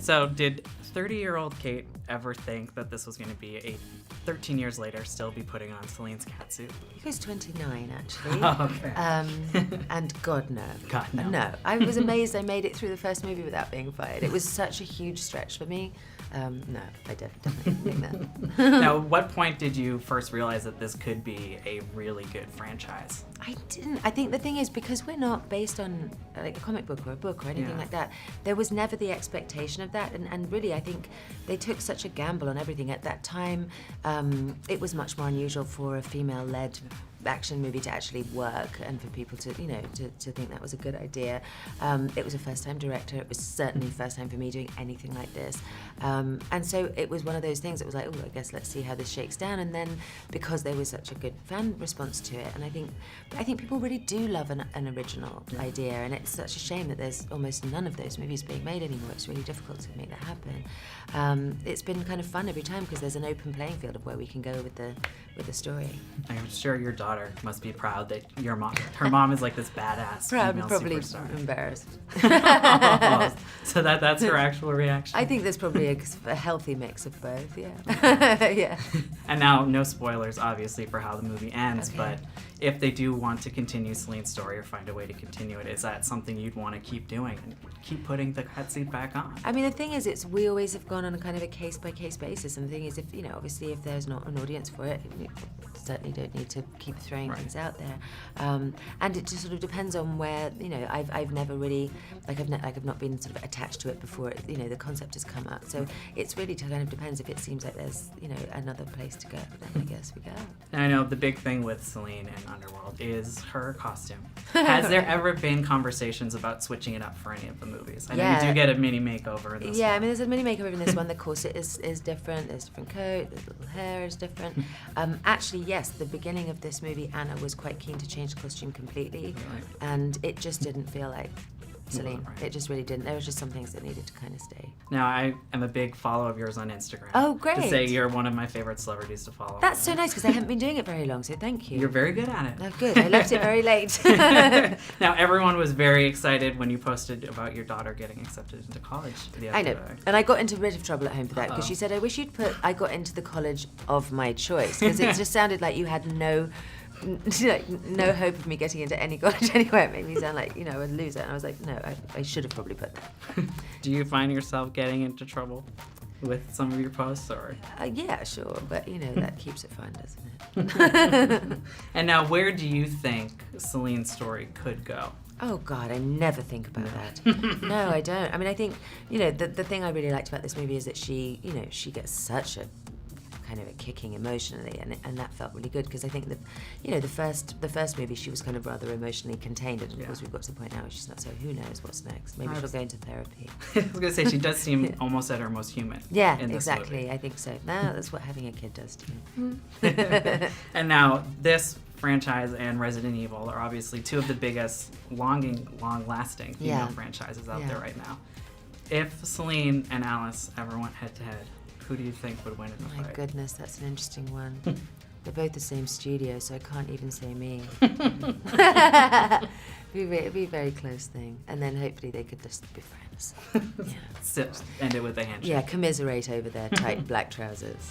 So did 30-year-old Kate ever think that this was going to be 13 years later, still be putting on Celine's catsuit? He was 29, actually. Oh, okay. And God, no. God, no. No. I was amazed I made it through the first movie without being fired. It was such a huge stretch for me. No, I definitely didn't think that. Now, what point did you first realize that this could be a really good franchise? I didn't. I think the thing is, because we're not based on like a comic book or a book or anything like that, there was never the expectation of that. And really, I think they took such a gamble on everything. At that time, it was much more unusual for a female-led action movie to actually work and for people to, to think that was a good idea. It was a first-time director. It was certainly first time for me doing anything like this. And so it was one of those things that was like, oh, I guess let's see how this shakes down. And then because there was such a good fan response to it, and I think people really do love an original idea, and it's such a shame that there's almost none of those movies being made anymore. It's really difficult to make that happen. It's been kind of fun every time because there's an open playing field of where we can go with the story. I'm sure your daughter must be proud that her mom is like this badass Proud, female probably superstar. Embarrassed. So that's her actual reaction. I think there's probably a healthy mix of both, yeah. Yeah. And now, no spoilers, obviously, for how the movie ends, Okay. but if they do want to continue Celine's story or find a way to continue it, is that something you'd want to keep doing and keep putting the catsuit back on? I mean, the thing is, we always have gone on a kind of a case-by-case basis, and the thing is, if obviously if there's not an audience for it, you certainly don't need to keep throwing things out there. And it just sort of depends on where, I've never really, I've not been sort of attached to it before, the concept has come up. So it's really kind of depends. If it seems like there's, another place to go, then I guess we go. And I know the big thing with Celine and Underworld is her costume. Has there ever been conversations about switching it up for any of the movies? I know you do get a mini makeover in this one. I mean, there's a mini makeover in this one. The corset is different. There's different coat. The little hair is different. Actually, yes, the beginning of this movie, Anna was quite keen to change the costume completely, and it just didn't feel like Celine. Right. It just really didn't. There was just some things that needed to kind of stay. Now, I am a big follower of yours on Instagram. Oh, great. To say you're one of my favorite celebrities to follow. That's so nice, because I haven't been doing it very long, so thank you. You're very good at it. Oh, good. I left it very late. Now, everyone was very excited when you posted about your daughter getting accepted into college the other I know. day. And I no bit of trouble at home for that, because she said, I wish you'd put, I got into the college of my choice, because it just sounded like you had no hope of me getting into any college anywhere. It made me sound like, a loser. And I was like, no, I should have probably put that. Do you find yourself getting into trouble with some of your posts, or? Yeah, sure. But, that keeps it fun, doesn't it? And now, where do you think Celine's story could go? Oh, God, I never think about that. No, I don't. I mean, I think, the thing I really liked about this movie is that she gets such a kind of a kicking emotionally, and that felt really good, because I think that the first movie she was kind of rather emotionally contained, and of course we've got to the point now where she's not, so who knows what's next. Maybe she'll go into therapy. I was gonna say, she does seem almost at her most human. Yeah, in this exactly. movie. I think so. No, that's what having a kid does to you. And now this franchise and Resident Evil are obviously two of the biggest long-lasting female franchises out there right now. If Celine and Alice ever went head-to-head, who do you think would win in the fight? My goodness, that's an interesting one. They're both the same studio, so I can't even say me. It'd be a very close thing. And then hopefully they could just be friends. Yeah. End it with a handshake. Yeah, commiserate over their tight black trousers.